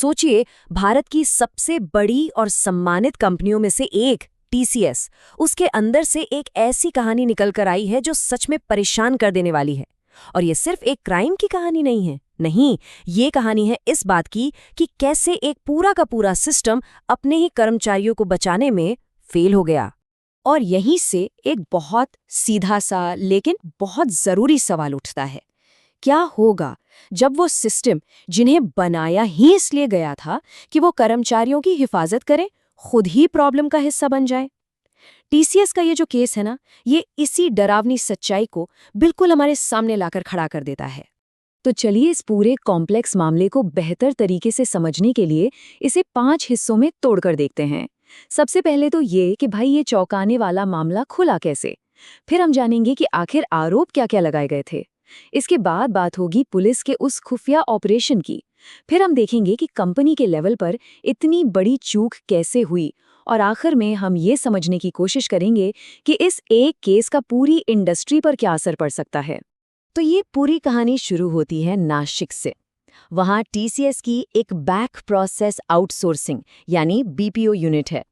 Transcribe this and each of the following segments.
सोचिए, भारत की सबसे बड़ी और सम्मानित कंपनियों में से एक टीसीएस, उसके अंदर से एक ऐसी कहानी निकल कर आई है जो सच में परेशान कर देने वाली है। और ये सिर्फ एक क्राइम की कहानी नहीं है, नहीं, ये कहानी है इस बात की कि कैसे एक पूरा का पूरा सिस्टम अपने ही कर्मचारियों को बचाने में फेल हो गया। और यहीं से एक बहुत सीधा सा लेकिन बहुत जरूरी सवाल उठता है, क्या होगा जब वो सिस्टम जिन्हें बनाया ही इसलिए गया था कि वो कर्मचारियों की हिफाजत करें, खुद ही प्रॉब्लम का हिस्सा बन जाए। टीसीएस का ये जो केस है ना, ये इसी डरावनी सच्चाई को बिल्कुल हमारे सामने लाकर खड़ा कर देता है। तो चलिए इस पूरे कॉम्प्लेक्स मामले को बेहतर तरीके से समझने के लिए इसे 5 हिस्सों में तोड़कर देखते हैं। सबसे पहले तो ये कि भाई ये चौंकाने वाला मामला खुला कैसे। फिर हम जानेंगे कि आखिर आरोप क्या-क्या लगाए गए थे। इसके बाद बात होगी पुलिस के उस खुफिया ऑपरेशन की। फिर हम देखेंगे कि कंपनी के लेवल पर इतनी बड़ी चूक कैसे हुई। और आखिर में हम ये समझने की कोशिश करेंगे कि इस एक केस का पूरी इंडस्ट्री पर क्या असर पड़ सकता है। तो ये पूरी कहानी शुरू होती है नासिक से। वहाँ टीसीएस की एक बैक प्रोसेस आउटसोर्सिंग यानी बीपीओ यूनिट है।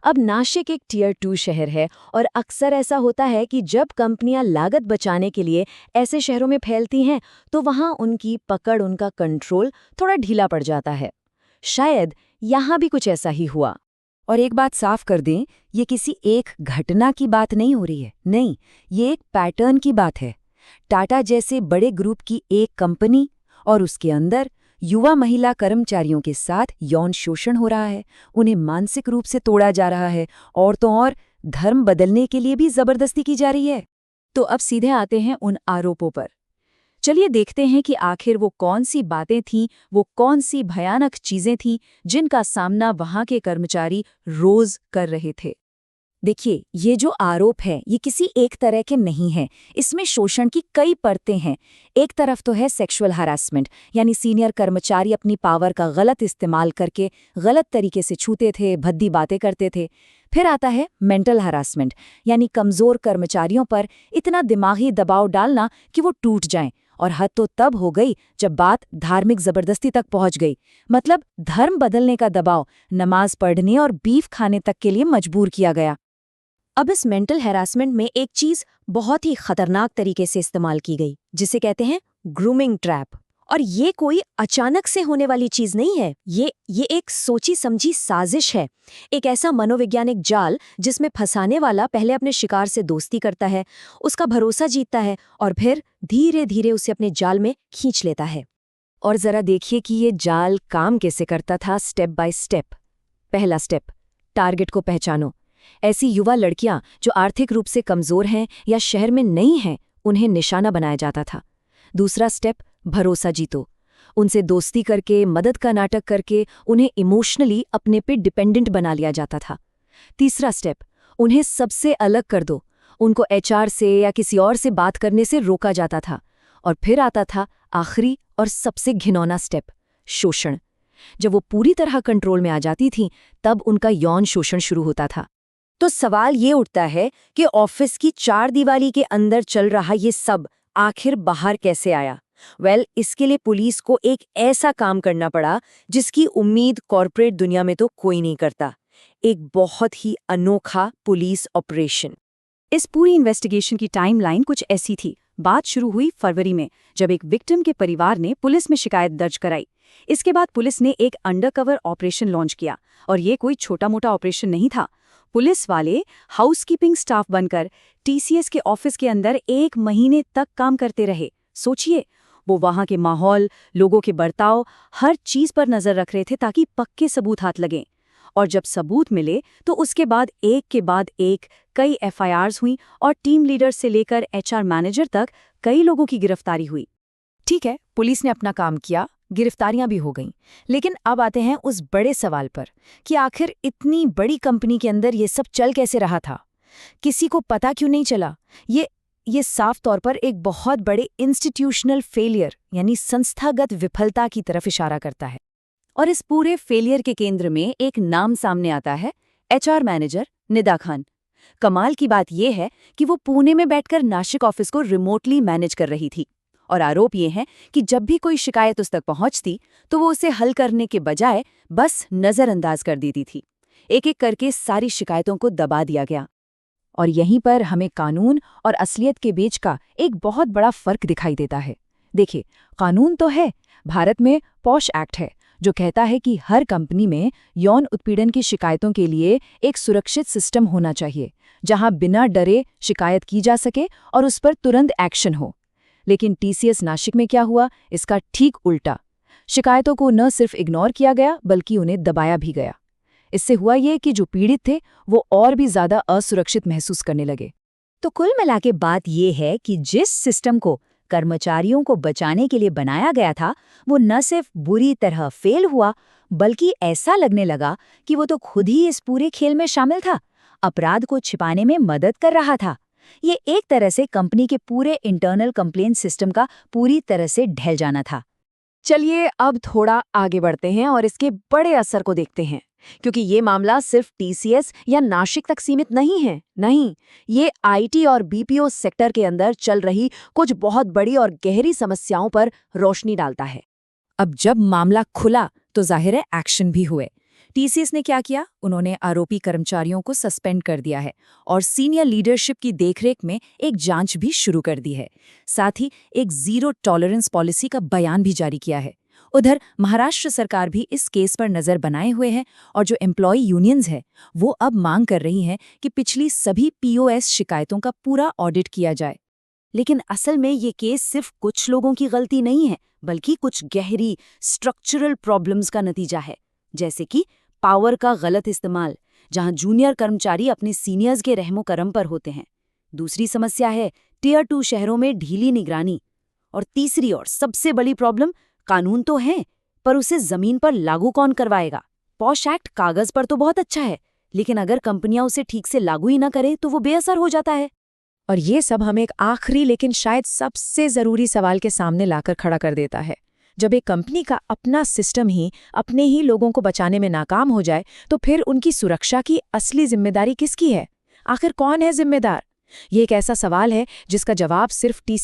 अब नासिक एक टियर 2 शहर है और अक्सर ऐसा होता है कि जब कंपनियां लागत बचाने के लिए ऐसे शहरों में फैलती हैं तो वहाँ उनकी पकड़, उनका कंट्रोल थोड़ा ढीला पड़ जाता है। शायद यहाँ भी कुछ ऐसा ही हुआ। और एक बात साफ कर दें, ये किसी एक घटना की बात नहीं हो रही है, नहीं, ये एक पैटर्न की बात है। टाटा जैसे बड़े ग्रुप की एक कंपनी और उसके अंदर युवा महिला कर्मचारियों के साथ यौन शोषण हो रहा है, उन्हें मानसिक रूप से तोड़ा जा रहा है और तो और धर्म बदलने के लिए भी जबरदस्ती की जा रही है। तो अब सीधे आते हैं उन आरोपों पर। चलिए देखते हैं कि आखिर वो कौन सी बातें थीं, वो कौन सी भयानक चीजें थीं जिनका सामना वहां के कर्मचारी रोज कर रहे थे। देखिए, ये जो आरोप है ये किसी एक तरह के नहीं है, इसमें शोषण की कई परतें हैं। एक तरफ तो है सेक्सुअल हरासमेंट, यानी सीनियर कर्मचारी अपनी पावर का गलत इस्तेमाल करके गलत तरीके से छूते थे, भद्दी बातें करते थे। फिर आता है मेंटल हरासमेंट, यानी कमजोर कर्मचारियों पर इतना दिमागी दबाव डालना कि वो टूट जाएं। और हद तो तब हो गई जब बात धार्मिक जबरदस्ती तक पहुंच गई, मतलब धर्म बदलने का दबाव, नमाज पढ़ने और बीफ खाने तक के लिए मजबूर किया गया। अब इस मेंटल हैरासमेंट में एक चीज बहुत ही खतरनाक तरीके से इस्तेमाल की गई, जिसे कहते हैं ग्रूमिंग ट्रैप। और ये कोई अचानक से होने वाली चीज नहीं है, ये एक सोची समझी साजिश है। एक ऐसा मनोवैज्ञानिक जाल जिसमें फंसाने वाला पहले अपने शिकार से दोस्ती करता है, उसका भरोसा जीतता है और फिर धीरे धीरे उसे अपने जाल में खींच लेता है। और जरा देखिए कि ये जाल काम कैसे करता था, स्टेप बाय स्टेप। पहला स्टेप, टारगेट को पहचानो। ऐसी युवा लड़कियां जो आर्थिक रूप से कमजोर हैं या शहर में नहीं हैं, उन्हें निशाना बनाया जाता था। दूसरा स्टेप, भरोसा जीतो। उनसे दोस्ती करके, मदद का नाटक करके उन्हें इमोशनली अपने पे डिपेंडेंट बना लिया जाता था। तीसरा स्टेप, उन्हें सबसे अलग कर दो। उनको एचआर से या किसी और से बात करने से रोका जाता था। और फिर आता था आखिरी और सबसे घिनौना स्टेप, शोषण। जब वो पूरी तरह कंट्रोल में आ जाती थीं, तब उनका यौन शोषण शुरू होता था। तो सवाल ये उठता है कि ऑफिस की 4 दीवारी के अंदर चल रहा ये सब आखिर बाहर कैसे आया? इसके लिए पुलिस को एक ऐसा काम करना पड़ा जिसकी उम्मीद कॉर्पोरेट दुनिया में तो कोई नहीं करता। एक बहुत ही अनोखा पुलिस ऑपरेशन। इस पूरी इन्वेस्टिगेशन की टाइमलाइन कुछ ऐसी थी। बात शुरू हुई फरवरी में, जब एक विक्टिम के परिवार ने पुलिस में शिकायत दर्ज कराई। इसके बाद पुलिस ने एक अंडरकवर ऑपरेशन लॉन्च किया, और ये कोई छोटा मोटा ऑपरेशन नहीं था। पुलिस वाले हाउसकीपिंग स्टाफ बनकर टीसीएस के ऑफिस के अंदर 1 महीने तक काम करते रहे। सोचिए, वो वहां के माहौल, लोगों के बर्ताव, हर चीज पर नजर रख रहे थे ताकि पक्के सबूत हाथ लगें। और जब सबूत मिले तो उसके बाद एक के बाद एक कई एफआईआर्स हुई और टीम लीडर से लेकर एचआर मैनेजर तक कई लोगों की गिरफ्तारी हुई। ठीक है, पुलिस ने अपना काम किया, गिरफ्तारियां भी हो गईं। लेकिन अब आते हैं उस बड़े सवाल पर कि आखिर इतनी बड़ी कंपनी के अंदर ये सब चल कैसे रहा था? किसी को पता क्यों नहीं चला? ये साफ तौर पर एक बहुत बड़े इंस्टीट्यूशनल फेलियर यानी संस्थागत विफलता की तरफ इशारा करता है। और इस पूरे फेलियर के केंद्र में एक नाम सामने आता है, एचआर मैनेजर निदा खान। कमाल की बात यह है कि वो पुणे में बैठकर नासिक ऑफिस को रिमोटली मैनेज कर रही थी। और आरोप ये है कि जब भी कोई शिकायत उस तक पहुंचती तो वो उसे हल करने के बजाय बस नज़रअंदाज कर देती थी। एक-एक करके सारी शिकायतों को दबा दिया गया। और यहीं पर हमें कानून और असलियत के बीच का एक बहुत बड़ा फर्क दिखाई देता है। देखिए, कानून तो है, भारत में पॉश एक्ट है जो कहता है कि हर कंपनी में यौन उत्पीड़न की शिकायतों के लिए एक सुरक्षित सिस्टम होना चाहिए, जहां बिना डरे शिकायत की जा सके और उस पर तुरंत एक्शन हो। लेकिन टीसीएस नासिक में क्या हुआ, इसका ठीक उल्टा। शिकायतों को न सिर्फ इग्नोर किया गया बल्कि उन्हें दबाया भी गया। इससे हुआ ये कि जो पीड़ित थे वो और भी ज्यादा असुरक्षित महसूस करने लगे। तो कुल मिला के बात ये है कि जिस सिस्टम को कर्मचारियों को बचाने के लिए बनाया गया था, वो न सिर्फ बुरी तरह फेल हुआ, बल्कि ऐसा लगने लगा कि वो तो खुद ही इस पूरे खेल में शामिल था, अपराध को छिपाने में मदद कर रहा था। ये एक तरह से कंपनी के पूरे इंटरनल कंप्लेंट सिस्टम का पूरी तरह से ढल जाना था। चलिए अब थोड़ा आगे बढ़ते हैं और इसके बड़े असर को देखते हैं, क्योंकि ये मामला सिर्फ टीसीएस या नासिक तक सीमित नहीं है। नहीं, ये आईटी और बीपीओ सेक्टर के अंदर चल रही कुछ बहुत बड़ी और गहरी समस्याओं पर रोशनी डालता है। अब जब मामला खुला तो जाहिर है एक्शन भी हुए। टीसीएस ने क्या किया, उन्होंने आरोपी कर्मचारियों को सस्पेंड कर दिया है और सीनियर लीडरशिप की देखरेख में एक जांच भी शुरू कर दी है। साथ ही एक जीरो टॉलरेंस पॉलिसी का बयान भी जारी किया है। उधर महाराष्ट्र सरकार भी इस केस पर नजर बनाए हुए है और जो एम्प्लॉय यूनियंस है वो अब मांग कर रही हैं कि पिछली सभी पीओएस शिकायतों का पूरा ऑडिट किया जाए। लेकिन असल में ये केस सिर्फ कुछ लोगों की गलती नहीं है, बल्कि कुछ गहरी स्ट्रक्चरल प्रॉब्लम्स का नतीजा है, जैसे कि पावर का गलत इस्तेमाल, जहां जूनियर कर्मचारी अपने सीनियर्स के रहमो करम पर होते हैं। दूसरी समस्या है टियर 2 शहरों में ढीली निगरानी। और तीसरी और सबसे बड़ी प्रॉब्लम, कानून तो है पर उसे जमीन पर लागू कौन करवाएगा। पॉश एक्ट कागज पर तो बहुत अच्छा है, लेकिन अगर कंपनियां उसे ठीक से लागू ही ना करें तो वो बेअसर हो जाता है। और ये सब हमें एक आखिरी लेकिन शायद सबसे जरूरी सवाल के सामने लाकर खड़ा कर देता है। जब एक कंपनी का अपना सिस्टम ही अपने ही लोगों को बचाने में नाकाम हो जाए तो फिर उनकी सुरक्षा की असली जिम्मेदारी किसकी है? आखिर कौन है जिम्मेदार? ये एक ऐसा सवाल है जिसका जवाब सिर्फ टीसी